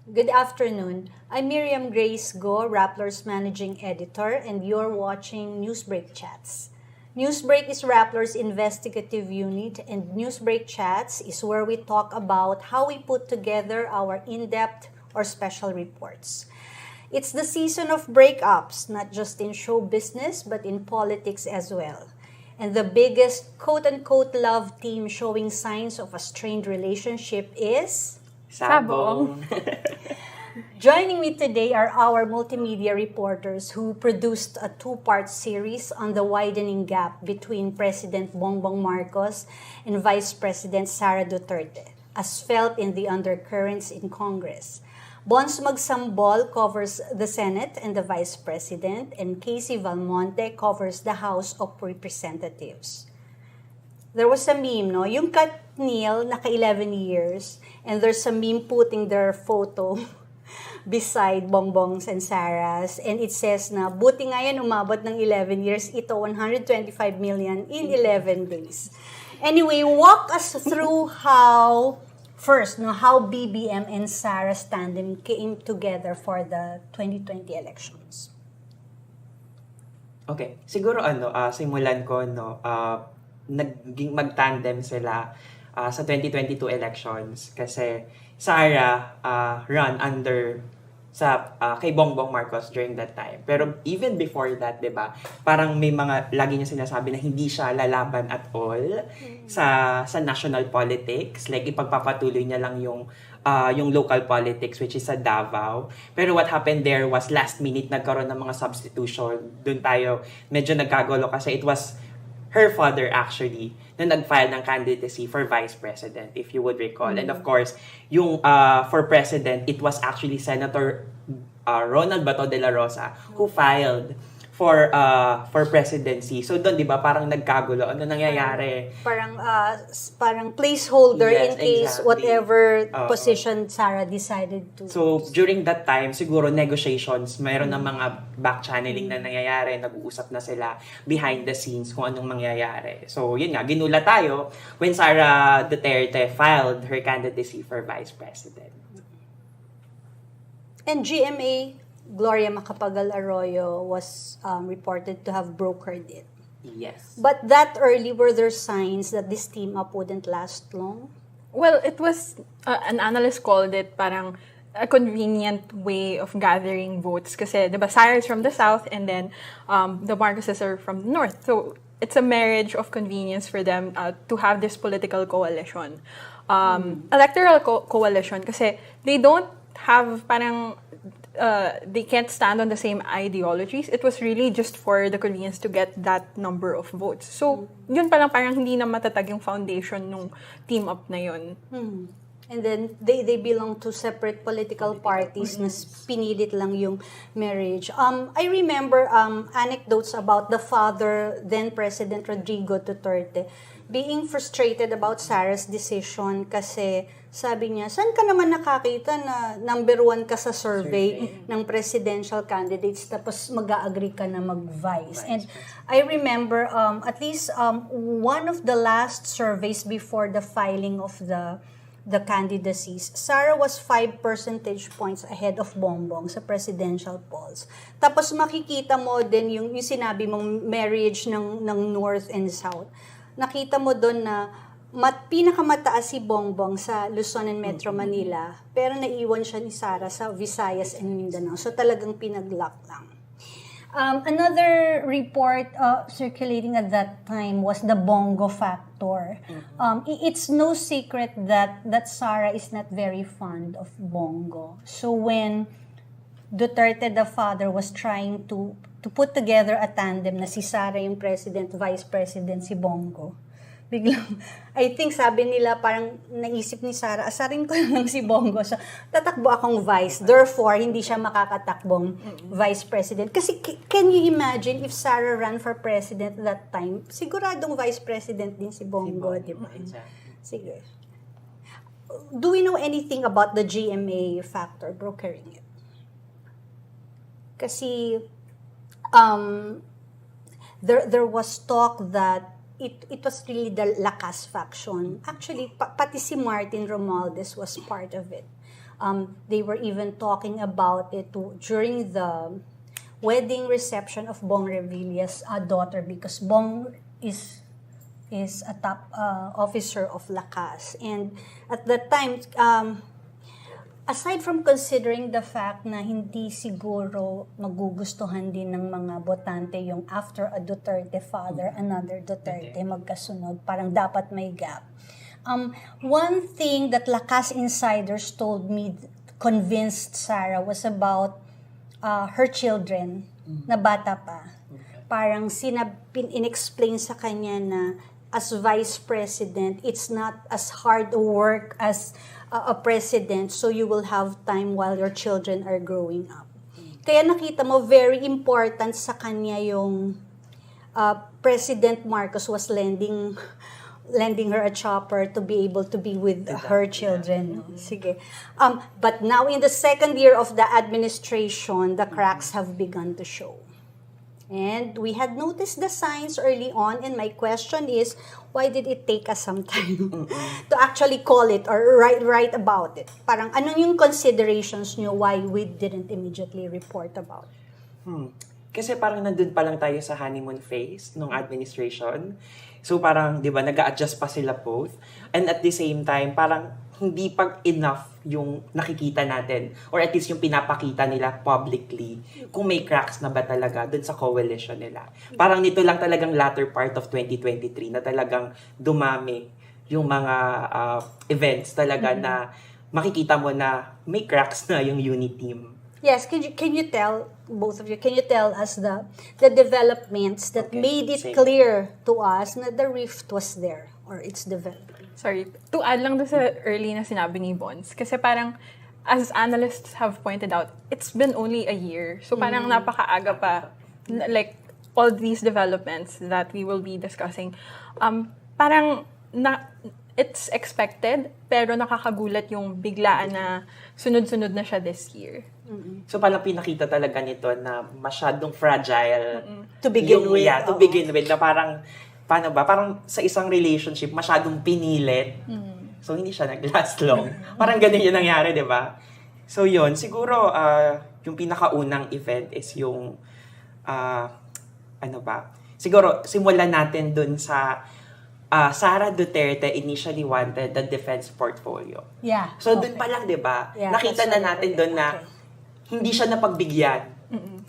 Good afternoon. I'm Miriam Grace Go, Rappler's Managing Editor, and you're watching Newsbreak Chats. Newsbreak is Rappler's investigative unit, and Newsbreak Chats is where we talk about how we put together our in-depth or special reports. It's the season of breakups, not just in show business, but in politics as well. And the biggest quote-unquote love team showing signs of a strained relationship is... Sabong. Joining me today are our multimedia reporters who produced a two-part series on the widening gap between President Bongbong Marcos and Vice President Sara Duterte, as felt in the undercurrents in Congress. Bons Magsambol covers the Senate and the Vice President, and Casey Valmonte covers the House of Representatives. There was a meme, no? Yung Katniel, naka-11 years, and there's a meme putting their photo beside Bongbong's and Sarah's, and it says na, buti nga yan umabot ng 11 years, ito 125 million in 11 days. Anyway, walk us through how BBM and Sarah's tandem came together for the 2020 elections. Okay, siguro simulan ko naging mag-tandem sila sa 2022 elections kasi Sara run under sa kay Bongbong Marcos during that time. Pero even before that, 'di ba? Parang may mga lagi niya sinasabi na hindi siya lalaban at all sa national politics. Like ipagpapatuloy niya lang yung local politics which is sa Davao. Pero what happened there was last minute nagkaroon ng mga substitution. Doon tayo medyo nagkagulo kasi it was her father actually na nag-file ng candidacy for vice president, if you would recall. And of course, yung for president, it was actually Senator Ronald Bato de la Rosa who filed for presidency. So doon, 'di ba, parang nagkagulo. Ano nangyayari? Parang placeholder Yes, in case exactly. whatever position Sarah decided to. So, during that time, siguro negotiations, mayroon ng mga back-channeling na nangyayari, nag-uusap na sila behind the scenes kung anong mangyayari. So, yun nga, ginula tayo when Sara Duterte filed her candidacy for Vice President. And GMA, Gloria Macapagal Arroyo, was reported to have brokered it. Yes. But that early, were there signs that this team up wouldn't last long? Well, it was, an analyst called it parang a convenient way of gathering votes. Kasi, di ba, Sara is from the south and then the Marcoses are from the north. So, it's a marriage of convenience for them to have this political coalition. Electoral coalition kasi they don't have parang they can't stand on the same ideologies. It was really just for the convenience to get that number of votes. So, yun palang parang hindi na matatag yung foundation nung team up na yun. And then, they belong to separate political parties na pinilit lang yung marriage. I remember anecdotes about the father, then President Rodrigo Duterte, being frustrated about Sarah's decision kasi sabi niya, saan ka naman nakakita na number 1 ka sa survey ng presidential candidates tapos mag-a-agree ka na mag-vice? And I remember at least one of the last surveys before the filing of the candidacies, Sara was 5 percentage points ahead of Bongbong sa presidential polls. Tapos makikita mo din yung sinabi mong marriage ng North and South. Nakita mo doon na pinakamataas si Bongbong sa Luzon and Metro Manila, pero naiwan siya ni Sara sa Visayas and Mindanao. So talagang pinag-lock lang. Another report circulating at that time was the Bongo factor. It's no secret that Sara is not very fond of Bongo. So when Duterte the father was trying to put together a tandem na si Sara yung president, vice president si Bongo, biglang, I think sabi nila parang naisip ni Sara, asarin ko lang si Bongo. So, tatakbo akong vice. Therefore, hindi siya makakatakbong vice president. Kasi can you imagine if Sara ran for president that time? Siguradong vice president din si Bongo, di ba? Exactly. Sige. Do we know anything about the GMA factor, brokering it? Kasi there was talk that it was really the Lakas faction. Actually, pati si Martin Romualdez was part of it. They were even talking about it during the wedding reception of Bong Revilla's daughter, because Bong is a top officer of Lakas. And at that time, aside from considering the fact na hindi siguro magugustuhan din ng mga botante yung after a Duterte father, another Duterte, magkasunod, parang dapat may gap. One thing that Lakas insiders told me, convinced Sara, was about her children, na bata pa. Parang in-explain sa kanya na as vice president, it's not as hard work as a president, so you will have time while your children are growing up. Kaya nakita mo, very important sa kanya yung President Marcos was lending her a chopper to be able to be with her children. Sige. But now in the second year of the administration, the cracks have begun to show. And we had noticed the signs early on, and my question is, why did it take us some time to actually call it or write about it? Parang ano yung considerations nyo why we didn't immediately report about it? Kasi parang nandun pa lang tayo sa honeymoon phase ng administration. So parang, di ba, nag-a-adjust pa sila both. And at the same time, parang hindi pa enough yung nakikita natin or at least yung pinapakita nila publicly kung may cracks na ba talaga dun sa coalition nila. Parang nito lang talagang latter part of 2023 na talagang dumami yung mga events talaga na makikita mo na may cracks na yung unit team. Yes, can you tell, both of you, can you tell us the developments that made it clear to us na the rift was there or it's developing? Sorry, to add lang doon sa early na sinabi ni Bons, kasi parang, as analysts have pointed out, it's been only a year. So parang napakaaga pa, like, all these developments that we will be discussing, parang, it's expected, pero nakakagulat yung biglaan na sunod-sunod na siya this year. So parang pinakita talaga nito na masyadong fragile. To begin with. Yeah, to begin with, na parang, paano ba? Parang sa isang relationship, masyadong pinilit. So, hindi siya nag-last long. Parang ganun yung nangyari, di ba? So, yun. Siguro, yung pinakaunang event is yung, ano ba? Siguro, simulan natin dun sa Sara Duterte initially wanted the defense portfolio. Yeah. So, dun pa lang, di ba? Yeah, Nakita na natin dun na hindi siya napagbigyan.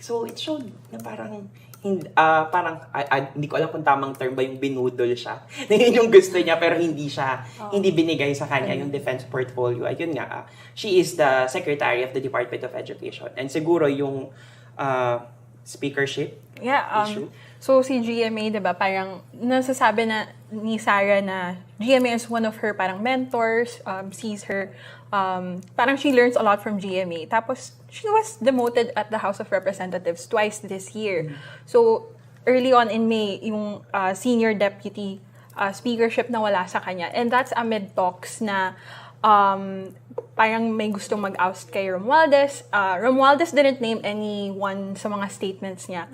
So, it showed na parang hindi ko alam kung tamang term ba yung binudol siya. Yun yung gusto niya pero hindi binigay sa kanya yung defense portfolio. Ayun nga, she is the Secretary of the Department of Education. And siguro yung speakership issue. So si GMA, diba, parang nasasabi na ni Sara na GMA is one of her parang mentors, sees her, parang she learns a lot from GMA. Tapos, she was demoted at the House of Representatives twice this year. So, early on in May, yung senior deputy speakership na wala sa kanya. And that's amid talks na parang may gustong mag-oust kay Romualdez. Romualdez didn't name anyone sa mga statements niya.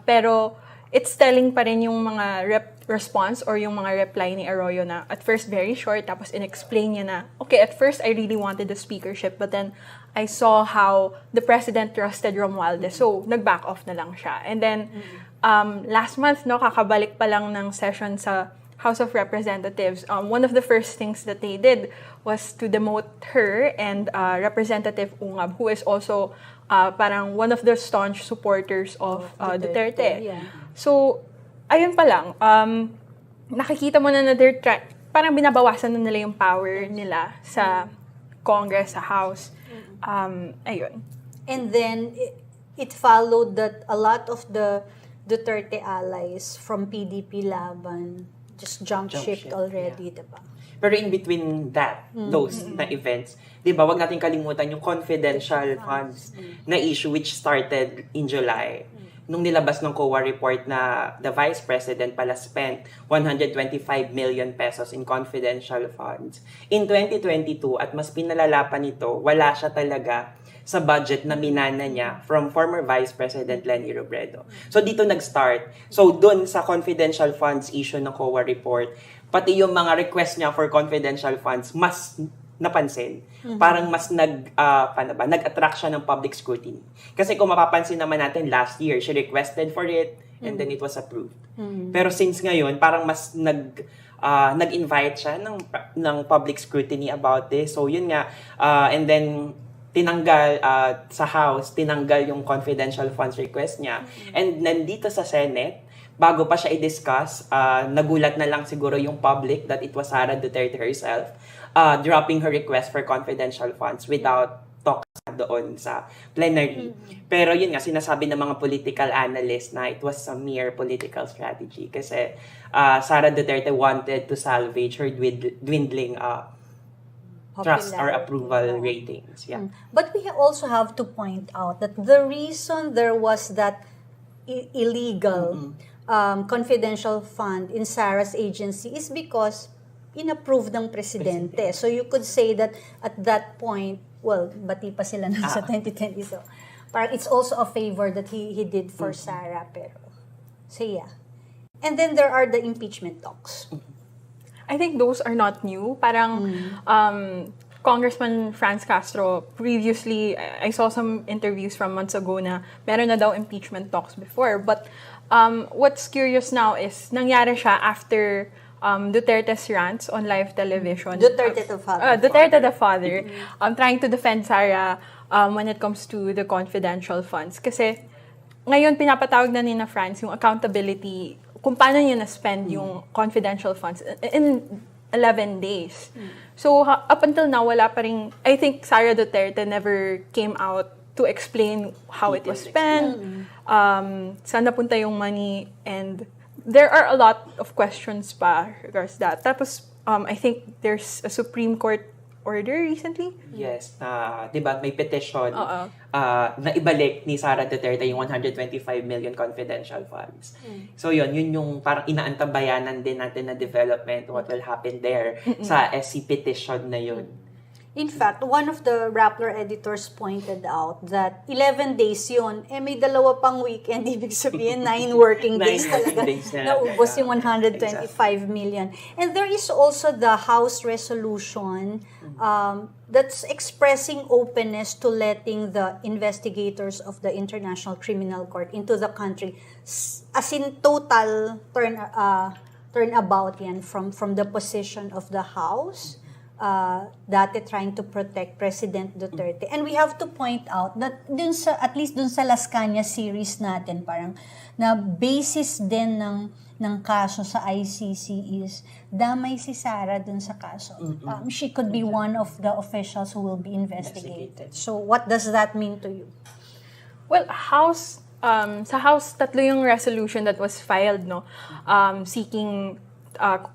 Pero it's telling pa rin yung mga response or yung mga reply ni Arroyo na at first very short, tapos in-explain niya na, okay, at first I really wanted the speakership, but then I saw how the president trusted Romualdez. So, nag-back off na lang siya. And then, last month, kakabalik pa lang ng session sa House of Representatives, one of the first things that they did was to demote her and Representative Ungab, who is also parang one of the staunch supporters of Duterte. Yeah. So, ayun pa lang, nakikita mo na parang binabawasan na nila yung power nila sa Congress, sa House. Ayun. And then, it followed that a lot of the Duterte allies from PDP Laban just jump ship already, diba? Pero in between those na events, di ba, wag natin kalimutan yung confidential funds na issue which started in July. Nung nilabas ng COA report na the Vice President pala spent 125 million pesos in confidential funds. In 2022, at mas pinalala pa nito, wala siya talaga sa budget na minana niya from former Vice President Leni Robredo. So dito nag-start. So dun sa confidential funds issue ng COA report, pati yung mga request niya for confidential funds, mas napansin. Parang mas nag-attract siya ng public scrutiny. Kasi kung mapapansin naman natin last year, she requested for it and then it was approved. Pero since ngayon, parang mas nag-invite siya ng public scrutiny about this. So yun nga, and then tinanggal sa House, tinanggal yung confidential funds request niya. And nandito sa Senate, bago pa siya i-discuss, nagulat na lang siguro yung public that it was Sara Duterte herself dropping her request for confidential funds without talk doon sa plenary. Pero yun nga, sinasabi ng mga political analysts na it was a mere political strategy kasi Sara Duterte wanted to salvage her dwindling trust or approval ratings. Yeah. But we also have to point out that the reason there was that illegal confidential fund in Sara's agency is because inapproved ng presidente. So you could say that at that point, well, bati pa sila nun sa 2020. So parang it's also a favor that he did for Sara. Pero, so yeah. And then there are the impeachment talks. I think those are not new. Parang Congressman Franz Castro, previously, I saw some interviews from months ago na meron na daw impeachment talks before. But what's curious now is nangyari siya after Duterte's rants on live television. Duterte the father. Duterte the father. Trying to defend Sara when it comes to the confidential funds. Kasi ngayon pinapatawag na ni na Franz yung accountability kung paano niya na-spend yung confidential funds in 11 days. So up until now, wala pa rin, I think Sara Duterte never came out to explain how it was spent, saan napunta yung money, and there are a lot of questions pa regards that. Tapos, I think there's a Supreme Court order recently. Yes, diba, may petition na ibalik ni Sara Duterte yung 125 million confidential funds. So yun yung parang inaantabayanan din natin na development, what will happen there sa SC petition na yun. In fact, one of the Rappler editors pointed out that 11 days yun, may dalawa pang weekend, ibig sabihin 9 working days talaga naubos yung 125 million. And there is also the House resolution that's expressing openness to letting the investigators of the International Criminal Court into the country. As in total turnabout yan from the position of the House. Dati trying to protect President Duterte. And we have to point out that at least dun sa Las Cañas series natin, parang na basis din ng kaso sa ICC is damay si Sara dun sa kaso. She could be one of the officials who will be investigated. So what does that mean to you? Well, sa House, tatlo yung resolution that was filed, no, seeking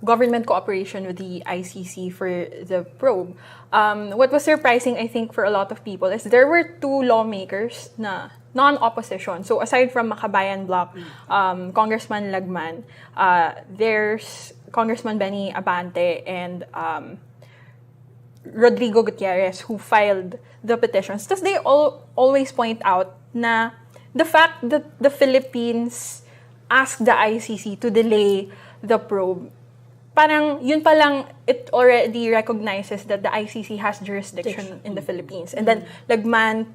government cooperation with the ICC for the probe. What was surprising, I think, for a lot of people is there were two lawmakers na non-opposition. So aside from Makabayan Bloc, Congressman Lagman, there's Congressman Benny Abante and Rodrigo Gutierrez who filed the petitions. Tapos they always point out na the fact that the Philippines asked the ICC to delay the probe, parang yun pa lang, it already recognizes that the ICC has jurisdiction in the Philippines. And then Lagman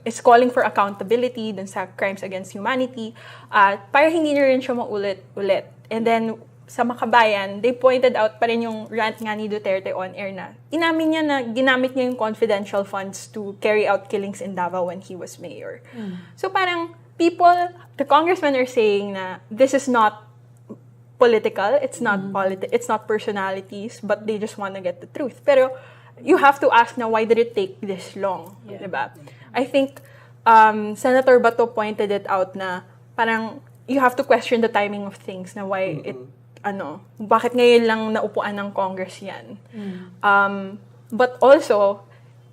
is calling for accountability dun sa crimes against humanity, para hindi na rin siya maulit-ulit. And then sa Makabayan, they pointed out pa rin yung rant nga ni Duterte on air na inamin niya na ginamit niya yung confidential funds to carry out killings in Davao when he was mayor. So parang the congressmen are saying na this is not political, it's not it's not personalities, but they just want to get the truth. Pero you have to ask now, why did it take this long? Diba? I think Senator Bato pointed it out na parang you have to question the timing of things na why bakit ngayon lang naupuan ng Congress yan. But also,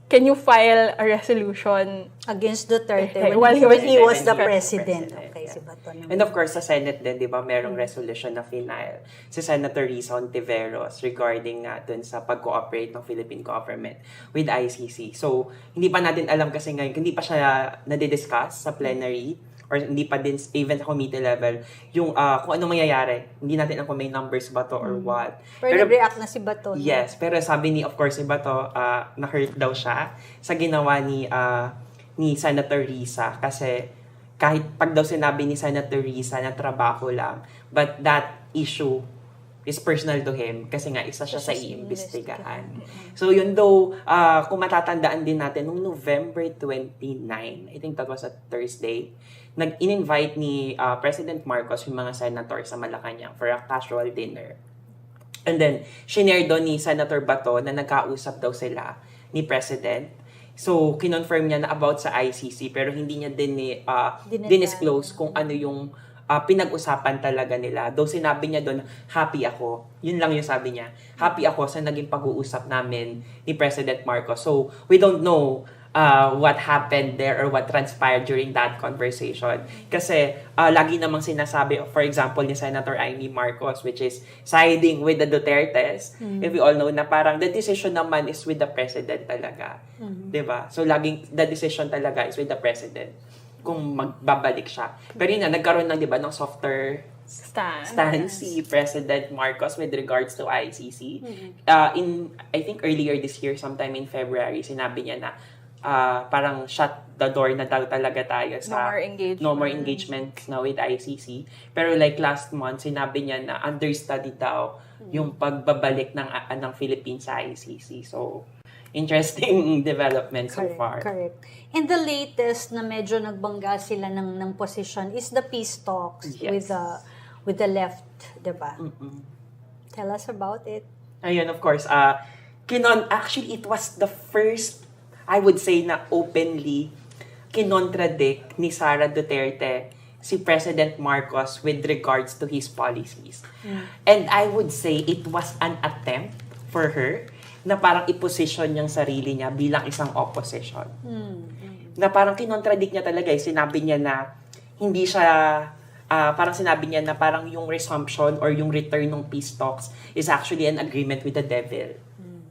can you file a resolution against Duterte when he was the president? Okay, si Bato naman. And of course, sa Senate din, di ba, merong resolution na final si Senator Risa Ontiveros regarding dun sa pag-cooperate ng Philippine government with ICC. So, hindi pa natin alam kasi ngayon, hindi pa siya nadidiscuss sa plenary. or hindi pa din even sa committee level, yung kung ano mangyayari. Hindi natin alam kung may numbers ba to or what. Pero nag-react na si Bato. Yes, pero sabi of course, si Bato, na-hurt daw siya sa ginawa ni Senator Risa kasi kahit pag daw sinabi ni Senator Risa na trabaho lang, but that issue is personal to him kasi nga isa siya sa iimbestigahan. So yun daw, kung matatandaan din natin, noong November 29, I think that was a Thursday, in-invite ni President Marcos yung mga senator sa Malacanang for a casual dinner. And then, shinare doon ni Senator Bato na nagkausap daw sila ni President. So, kinonfirm niya na about sa ICC pero hindi niya din dinisclose kung ano yung pinag-usapan talaga nila. Though sinabi niya doon, happy ako. Yun lang yung sabi niya. Happy ako sa naging pag-uusap namin ni President Marcos. So, we don't know what happened there or what transpired during that conversation. Kasi lagi namang sinasabi, for example, ni Senator Amy Marcos, which is siding with the Dutertes. If we all know na parang the decision naman is with the President talaga. Diba? So, laging the decision talaga is with the President kung magbabalik siya. Pero yun na, nagkaroon ng, di ba, ng softer stance si President Marcos with regards to ICC. I think earlier this year, sometime in February, sinabi niya na parang shut the door na daw talaga tayo sa no more engagements na with ICC. Pero like last month, sinabi niya na understudy daw yung pagbabalik ng Philippines sa ICC. So, interesting development so far. Correct. And the latest na medyo nagbangga sila ng position is the peace talks with the left, diba? Tell us about it. Ayun, of course. Actually, it was the first, I would say, na openly kinontradict ni Sara Duterte si President Marcos with regards to his policies. And I would say it was an attempt for her na parang i-position niyang sarili niya bilang isang opposition. Na parang kinontradict niya talaga. Sinabi niya na hindi siya, parang sinabi niya na parang yung resumption or yung return ng peace talks is actually an agreement with the devil.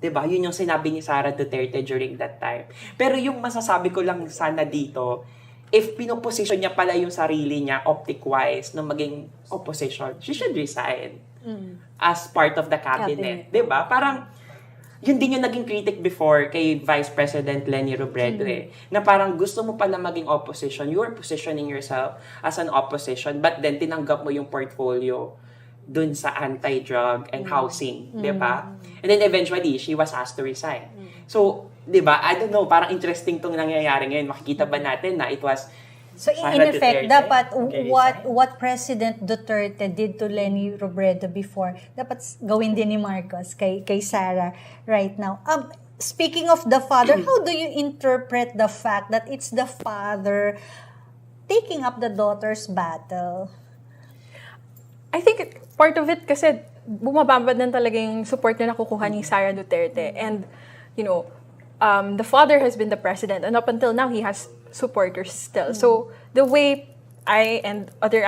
Diba? Yun yung sinabi ni Sara Duterte during that time. Pero yung masasabi ko lang sana dito, if pinoposition niya pala yung sarili niya optic-wise na maging opposition, she should resign as part of the cabinet. Diba? Parang, yun din yung naging critic before kay Vice President Leni Robredo na parang gusto mo pala maging opposition, you are positioning yourself as an opposition, but then tinanggap mo yung portfolio dun sa anti-drug and housing, di ba? And then eventually, she was asked to resign. So, di ba, I don't know, parang interesting tong nangyayari ngayon. Makikita ba natin na it was So in effect, dapat what President Duterte did to Leni Robredo before, dapat gawin din ni Marcos kay Sara right now. Speaking of the father, how do you interpret the fact that it's the father taking up the daughter's battle? I think part of it kasi bumababa din talaga yung support na nakukuha ni Sara Duterte. And, you know, the father has been the president and up until now, he has supporters still. So, the way I and other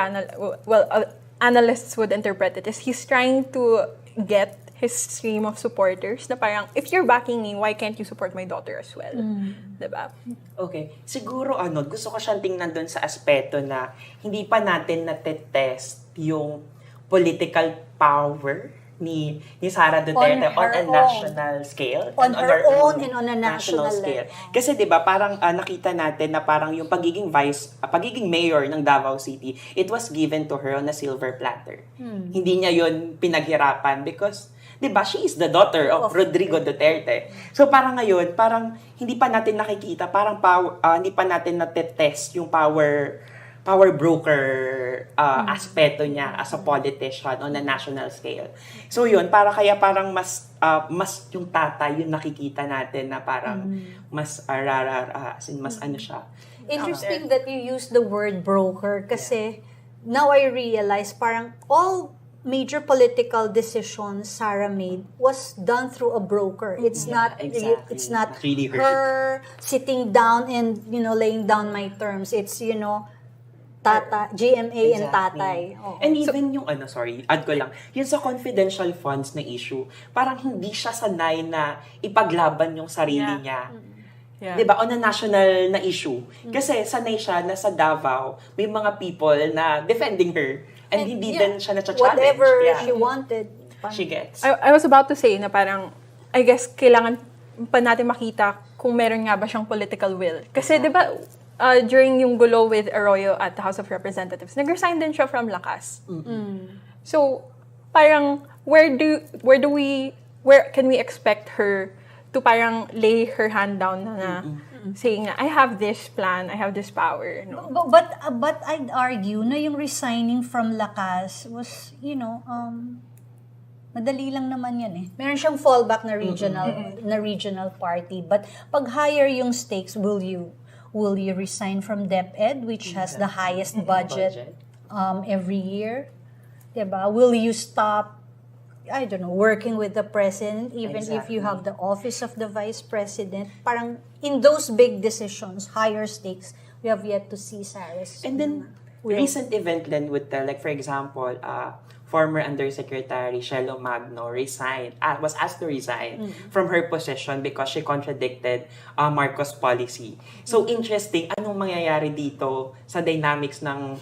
analysts would interpret it is he's trying to get his stream of supporters na parang, if you're backing me, why can't you support my daughter as well? Diba? Okay. Siguro, gusto ko siyang tingnan doon sa aspeto na hindi pa natin natetest yung political power ni Sara Duterte on a national scale. On her own and on a national scale. Kasi 'di ba parang nakita natin na parang yung pagiging mayor ng Davao City, it was given to her on a silver platter. Hindi niya yon pinaghirapan because 'di ba she is the daughter of Rodrigo Duterte. So parang ngayon, parang hindi pa natin nakikita, parang hindi pa natin na-test yung power broker aspeto niya as a politician on a national scale. So yun, parang mas yung tatay yung nakikita natin na parang mas ano siya. Interesting that you use the word broker kasi now I realize parang all major political decisions Sara made was done through a broker. It's not really her sitting down and laying down my terms. It's GMA and tatay. And even yung add ko lang, yun sa confidential funds na issue, parang hindi siya sanay na ipaglaban yung sarili niya Yeah. Diba? On a national na issue. Kasi sanay siya na sa Davao, may mga people na defending her. And hindi din siya na-challenge. Whatever she wanted. She gets. I was about to say na parang, I guess, kailangan pa natin makita kung meron nga ba siyang political will. Kasi, di ba, during yung gulo with Arroyo at the House of Representatives, nag-resign din siya from Lakas. So, parang, where can we expect her to parang lay her hand down na saying na, I have this plan, I have this power. No? But I'd argue na yung resigning from Lakas was, madali lang naman yan eh. Meron siyang fallback na regional party. But pag higher yung stakes, will you resign from DepEd, which has the highest budget every year? Diba? Will you stop, I don't know, working with the president, even if you have the office of the vice president? Parang in those big decisions, higher stakes, we have yet to see Sarah's. And then, recent event then would tell, like for example, former Undersecretary Shelo Magno was asked to resign from her position because she contradicted Marcos policy. So interesting, anong mangyayari dito sa dynamics ng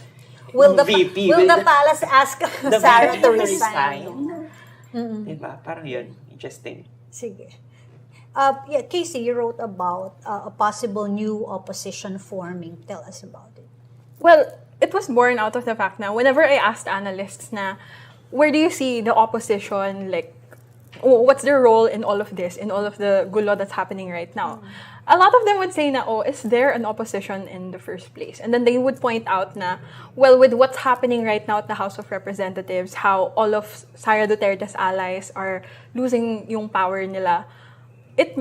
VP? Will the palace ask Sara to resign? Diba? Parang yun. Interesting. Sige. Casey, you wrote about a possible new opposition forming. Tell us about it. Well, it was born out of the fact na whenever I asked analysts na, where do you see the opposition, like, what's their role in all of this, in all of the gulo that's happening right now? A lot of them would say na, is there an opposition in the first place? And then they would point out na, well, with what's happening right now at the House of Representatives, how all of Sara Duterte's allies are losing yung power nila, it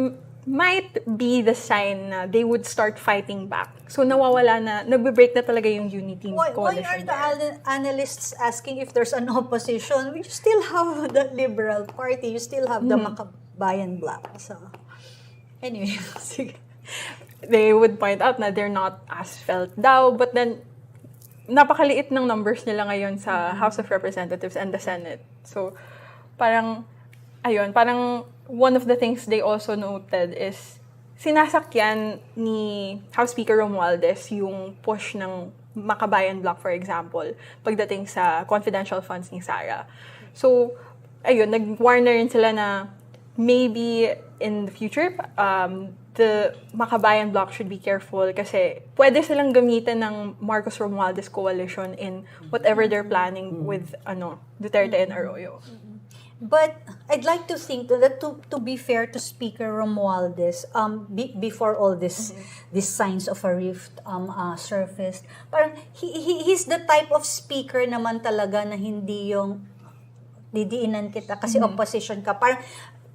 might be the sign na they would start fighting back. So nawawala na, nagbe-break na talaga yung unity coalition. Why are the analysts asking if there's an opposition? We still have the Liberal Party, you still have the Makabayan Bloc. So, anyway, sige. They would point out na they're not as felt daw, but then napakaliit ng numbers nila ngayon sa House of Representatives and the Senate. So, parang one of the things they also noted is sinasakyan ni House Speaker Romualdez yung push ng Makabayan Bloc, for example, pagdating sa confidential funds ni Sara. So, nag-warn na rin sila na maybe in the future, the Makabayan Bloc should be careful kasi pwede silang gamitin ng Marcos Romualdez coalition in whatever they're planning with Duterte and Arroyo. But I'd like to think that to be fair to Speaker Romualdez, before all these signs of a rift surfaced, parang he's the type of speaker naman talaga na hindi yung didiinan kita kasi opposition ka.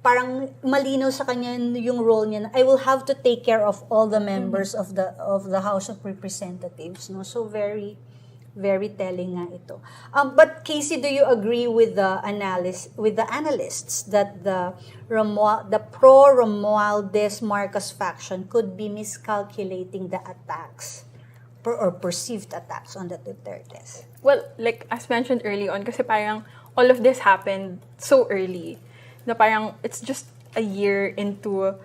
Parang malinaw sa kanya yung role niya na I will have to take care of all the members of the House of Representatives, no? So very very telling nga ito. But Casey, do you agree with the analysts that the pro-Romualdez Marcos faction could be miscalculating the attacks or perceived attacks on the Dutertes? Well, like as mentioned early on, kasi parang all of this happened so early na parang it's just a year into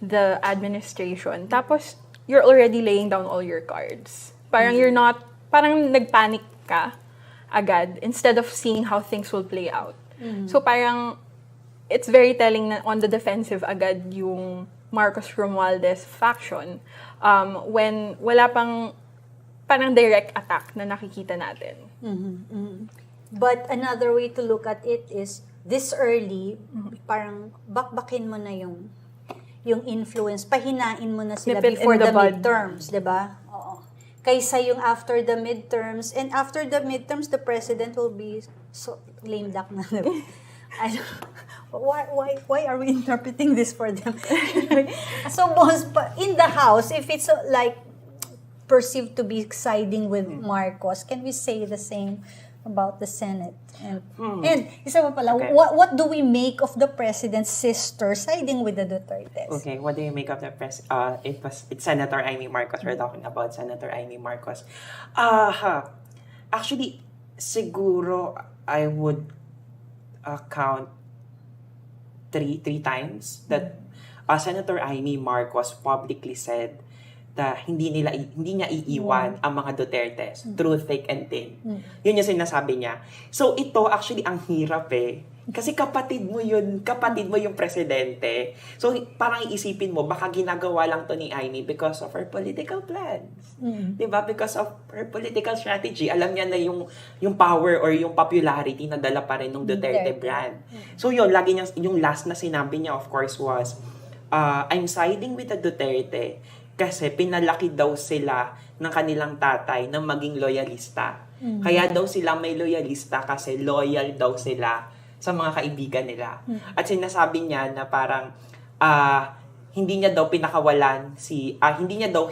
the administration. Tapos you're already laying down all your cards. Parang you're not parang nagpanic ka agad instead of seeing how things will play out. So parang it's very telling na on the defensive agad yung Marcos Romualdez faction when wala pang parang direct attack na nakikita natin. But another way to look at it is this early, parang bakbakin mo na yung influence, pahinain mo na sila before the midterms, 'di ba? Kaysa yung after the midterms. And after the midterms, the president will be so lame duck na. I don't, why are we interpreting this for them? So, boss, in the House, if it's like perceived to be siding with Marcos, can we say the same about the Senate? And isa pa pala, what do we make of the president's sister siding with the Dutertes? Okay, what do you make of the it's Senator Amy Marcos. We're talking about Senator Amy Marcos. Actually, siguro I would count three times that Senator Amy Marcos publicly said na hindi niya iiwan ang mga Duterte through thick and thin. Yun yung sinasabi niya. So ito actually ang hirap kasi kapatid mo yung presidente. So parang iisipin mo baka ginagawa lang to ni Amy because of her political plans. 'Di ba? Because of her political strategy. Alam niya na yung power or yung popularity na dala pa rin ng Duterte brand. So yun, lagi niya yung last na sinabi niya of course was I'm siding with the Duterte kasi pinalaki daw sila ng kanilang tatay na maging loyalista. Kaya daw sila may loyalista kasi loyal daw sila sa mga kaibigan nila. At sinasabi niya na parang hindi niya daw pinakawalan hindi niya daw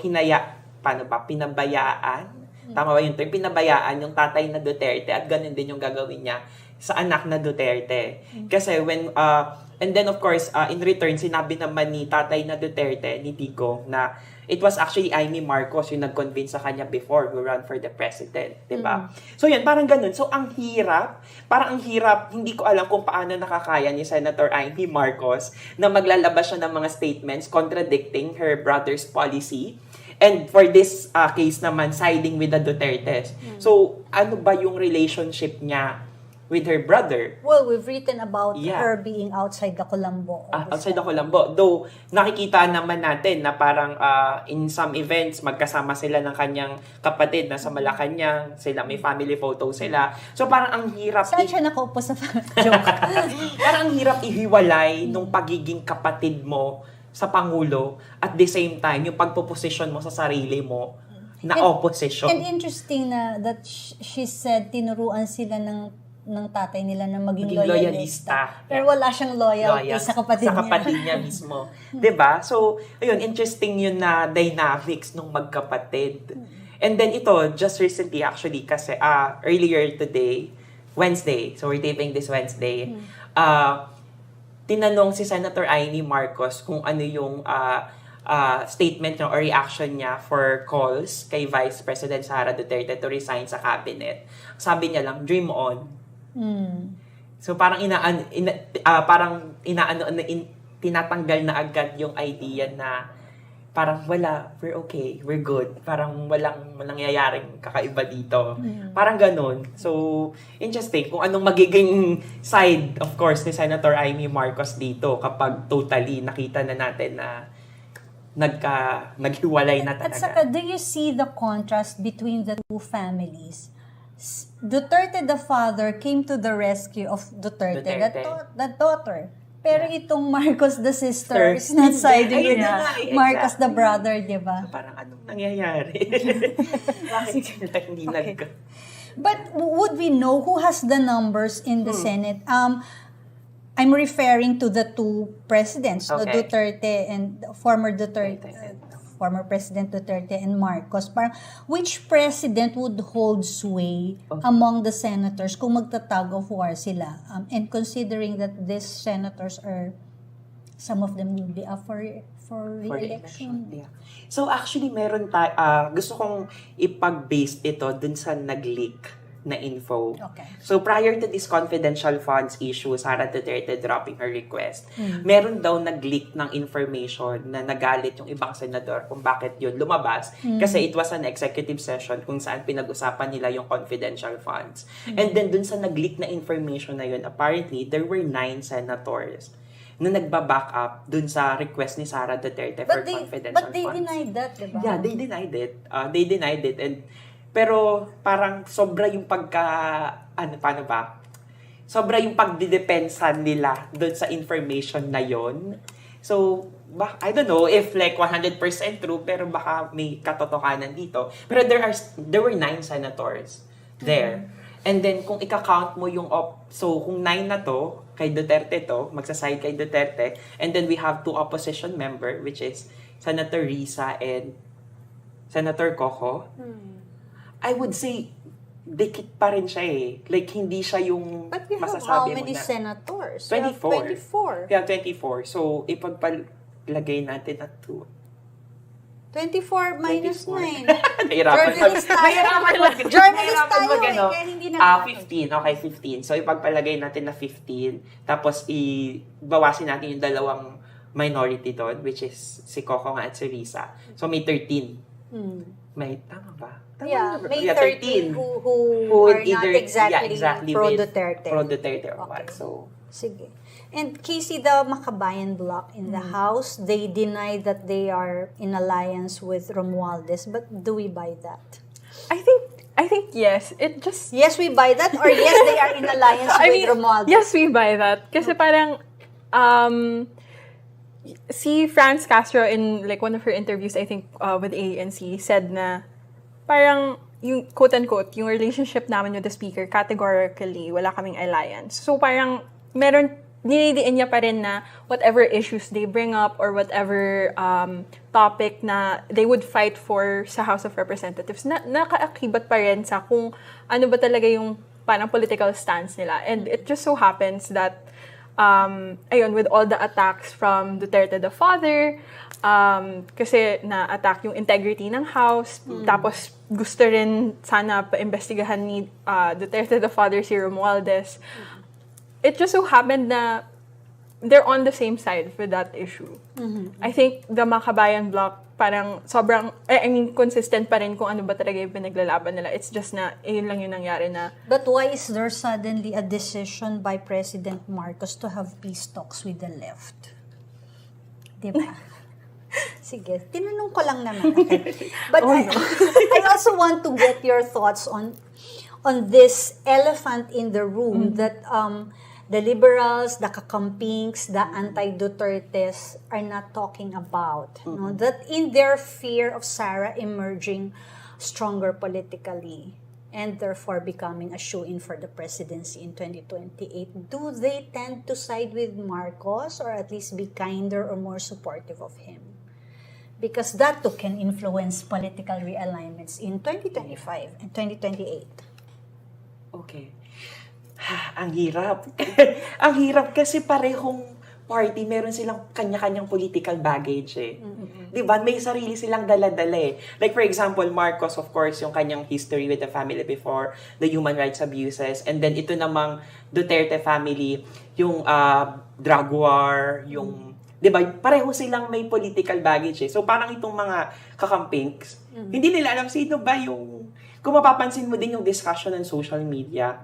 pinabayaan. Tama ba yun? Pinabayaan yung tatay na Duterte at ganun din yung gagawin niya sa anak na Duterte. Kasi and then of course, in return, sinabi naman ni tatay na Duterte, ni Tico, na it was actually Amy Marcos yung nag-convince sa kanya before who ran for the president. Diba? So yan, parang ganun. So ang hirap, hindi ko alam kung paano nakakaya ni Senator Amy Marcos na maglalabas siya ng mga statements contradicting her brother's policy. And for this case naman, siding with the Dutertes. So ano ba yung relationship niya with her brother? Well, we've written about Yeah. her being outside the Colombo. Outside the Colombo. Though, nakikita naman natin na parang in some events, magkasama sila ng kanyang kapatid na sa Malacanang, may family photo sila. So parang ang hirap Saan siya nakaupo sa joke? parang ang hirap ihiwalay nung pagiging kapatid mo sa Pangulo at the same time, yung pagpoposisyon mo sa sarili mo na opposition. And interesting na that she said tinuruan sila ng tatay nila na maging loyalista. Pero wala siyang loyalty sa kapatid niya. Sa kapatid niya mismo. 'Di ba? So, ayun, interesting yun na dynamics nung magkapatid. And then ito, just recently actually, kasi earlier today, Wednesday, so we're taping this Wednesday, tinanong si Senator Amy Marcos kung ano yung statement niya or reaction niya for calls kay Vice President Sara Duterte to resign sa cabinet. Sabi niya lang, dream on. So parang tinatanggal na agad yung idea na parang we're okay, we're good. Parang walang nangyayaring kakaiba dito. Parang ganun. So, interesting kung anong magiging side, of course, ni Senator Amy Marcos dito kapag totally nakita na natin na naghiwalay na talaga. At saka, do you see the contrast between the two families? Duterte the father came to the rescue of Duterte. The daughter. Pero itong Marcos the sister is not siding with Marcos the brother, di ba? So, parang anong nangyayari? Bakit sila hindi But would we know who has the numbers in the Senate? I'm referring to the two presidents, the Duterte and former President Duterte and Marcos. Parang, which president would hold sway among the senators kung magta-tug of war sila? And considering that these senators some of them will be up for re-election. Yeah. So actually, gusto kong ipag-base ito dun sa nag-leak na info. Okay. So prior to this confidential funds issue, Sara Duterte dropping her request, meron daw nag-leak ng information na nagalit yung ibang senador kung bakit yun lumabas kasi it was an executive session kung saan pinag-usapan nila yung confidential funds. And then dun sa nag-leak na information na yun, apparently there were 9 senators na nagba-back up dun sa request ni Sara Duterte for confidential funds. But they denied that, diba? Yeah, they denied it. Pero parang sobra yung sobra yung pagdidepensa nila doon sa information na yon. So, I don't know if like 100% true, pero baka may katotohanan dito. Pero there were 9 senators there. And then, kung ika-count mo yung so kung 9 na to, kay Duterte to, magsaside kay Duterte, and then we have 2 opposition member, which is Senator Risa and Senator Coco. I would say, dikit pa rin siya eh. Like, hindi siya yung But we have masasabi how many mo na. senators? 24. Yeah, 24. So, ipagpalagay natin at 2. 24 minus 9. Nahirapan Journalist tayo. Journalist tayo eh, kaya hindi na. 15. Okay, 15. So, ipagpalagay natin na 15. Tapos, bawasin natin yung dalawang minority doon, which is si Coco nga at si Risa. So may 13. May, tama ba? Tama Yeah, na ba? may Yeah, 13 who would are not exactly with pro-Duterte. Pro-Duterte or what. Okay. So, Sige. And Casey, the Makabayan bloc in the House, they deny that they are in alliance with Romualdez, but do we buy that? I think yes. It just Yes, we buy that, or yes, they are in alliance with Romualdez? yes, we buy that. Kasi parang, si Franz Castro in like one of her interviews, I think, with ANC, said na parang yung quote-unquote, yung relationship namin with the speaker, categorically, wala kaming alliance. So parang dinidiin niya pa rin na whatever issues they bring up or whatever topic na they would fight for sa House of Representatives, nakaakibat pa rin sa kung ano ba talaga yung parang political stance nila. And it just so happens that ayun, with all the attacks from Duterte the father, kasi na-attack yung integrity ng House, tapos gusto rin sana pa-investigahan ni Duterte the father si Romualdez. It just so happened na they're on the same side with that issue. I think the Makabayan bloc parang sobrang, consistent pa rin kung ano ba talaga yung pinaglalaban nila. It's just na, yun lang yung nangyari na. But why is there suddenly a decision by President Marcos to have peace talks with the left? Diba? Sige, tinanong ko lang naman. Okay. But I also want to get your thoughts on this elephant in the room that the liberals, the kakampings, the anti-Dutertes are not talking about. No? That in their fear of Sara emerging stronger politically and therefore becoming a shoe-in for the presidency in 2028, do they tend to side with Marcos or at least be kinder or more supportive of him? Because that too can influence political realignments in 2025 and 2028. okay. Ang hirap. Ang hirap kasi parehong party, meron silang kanya-kanyang political baggage eh. Diba? May sarili silang dala-dala eh. Like for example, Marcos, of course, yung kanyang history with the family before, the human rights abuses, and then ito namang Duterte family, yung drug war, yung, diba? Pareho silang may political baggage eh. So parang itong mga kakampings, hindi nila alam sino ba yung, kung mapapansin mo din yung discussion on social media,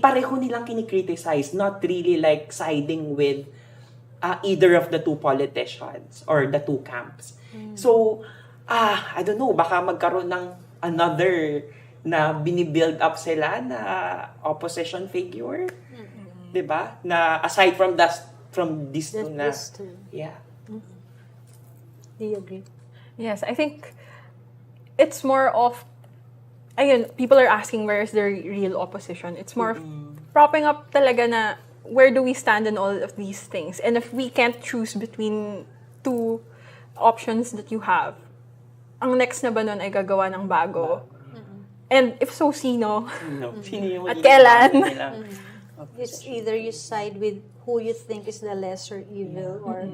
pareho nilang kinikriticize, not really like siding with either of the two politicians or the two camps. So, I don't know, baka magkaroon ng another na binibuild up sila na opposition figure. Diba? Na aside from these two na. Yeah. Do you agree? Yes, I think it's more of, ayun, people are asking where is the real opposition. It's more of propping up talaga na where do we stand in all of these things. And if we can't choose between two options that you have, ang next na ba nun ay gagawa ng bago? And if so, sino? Sino yung At kailan? It's either you side with who you think is the lesser evil or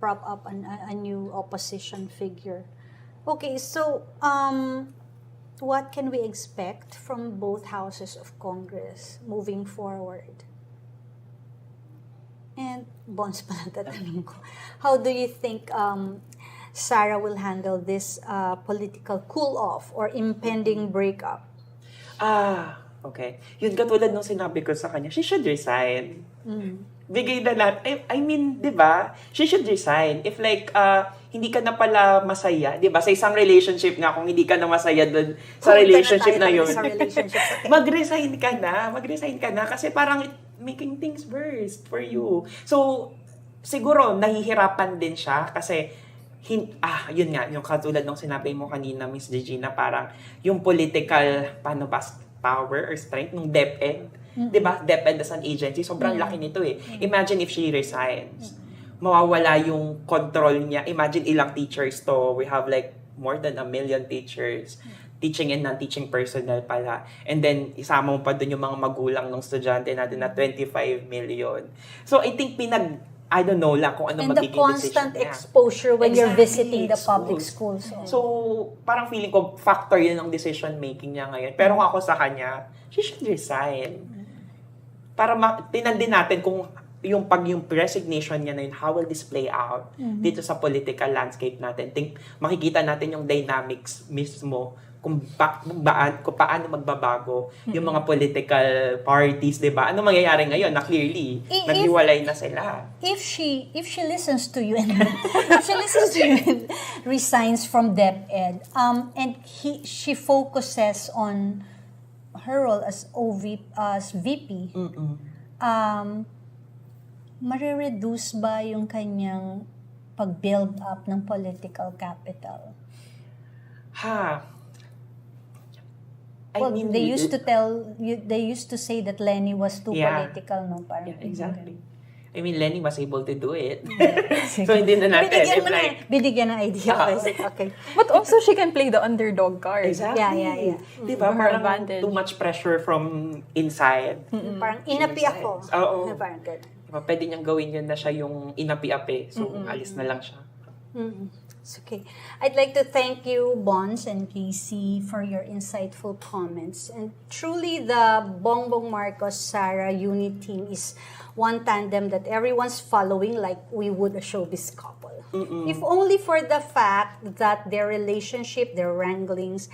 prop up a new opposition figure. Okay, so what can we expect from both houses of Congress moving forward? And Bons pala tatanungin ko. How do you think Sara will handle this political cool-off or impending breakup? Okay. Yun katulad nung sinabi ko sa kanya, she should resign. Bigay na lahat. I mean, di ba? She should resign. If like, hindi ka na pala masaya, di ba? Sa isang relationship nga, kung hindi ka na masaya dun sa relationship na yun, mag-resign ka na. Mag-resign ka na kasi parang making things worse for you. So, siguro, nahihirapan din siya kasi, yun nga, yung katulad nung sinabi mo kanina, Miss Regina, parang yung political, power or strength ng DepEd. Diba? DepEd as an agency, sobrang laki nito eh. Imagine if she resigns. Mawawala yung control niya. Imagine ilang teachers to. We have like more than 1 million teachers. Teaching and non-teaching personnel pala. And then, isama mo pa dun yung mga magulang ng estudyante natin na 25 million. So, I think I don't know lang kung ano magiging decision niya. And the constant exposure when you're visiting the public schools. So, parang feeling ko, factor yun ang decision making niya ngayon. Pero kung ako sa kanya, she should resign. Para tinandin natin kung yung resignation niya na yun, how will this play out dito sa political landscape natin? Makikita natin yung dynamics mismo kung paano magbabago yung mga political parties, 'di ba? Ano mangyayari ngayon na clearly naghiwalay na sila? If she listens to you and resigns from DepEd, and she focuses on her role as VP, mare-reduce ba yung kanyang pag-build up ng political capital? They used to say that Lenny was too political, no? Parang, yeah, exactly. I mean, Lenny was able to do it. So, hindi na natin. Binigyan ng idea. Okay. But also, she can play the underdog card. Exactly. Yeah. Di ba? Parang too much pressure from inside. Parang inapi ako. Oo. Parang good. Diba? Pwede niyang gawin yun na siya yung inapi-api. So, alis na lang siya. It's okay. I'd like to thank you, Bons and PC, for your insightful comments. And truly, the Bongbong Marcos Sara unit team is one tandem that everyone's following like we would a showbiz couple. If only for the fact that their relationship, their wranglings,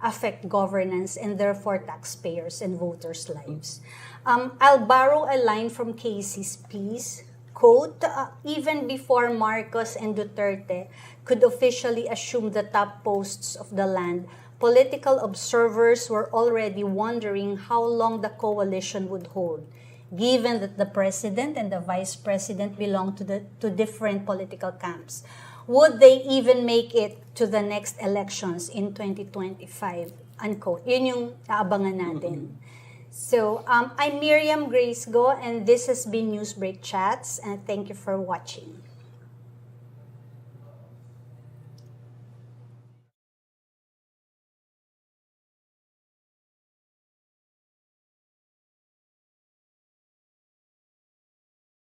affect governance and therefore taxpayers and voters' lives. I'll borrow a line from Casey's piece. Quote, even before Marcos and Duterte could officially assume the top posts of the land, political observers were already wondering how long the coalition would hold, given that the president and the vice president belong to different political camps. Would they even make it to the next elections in 2025? Unquote. Yun yung naabangan natin. So, I'm Miriam Grace Go, and this has been Newsbreak Chats, and thank you for watching.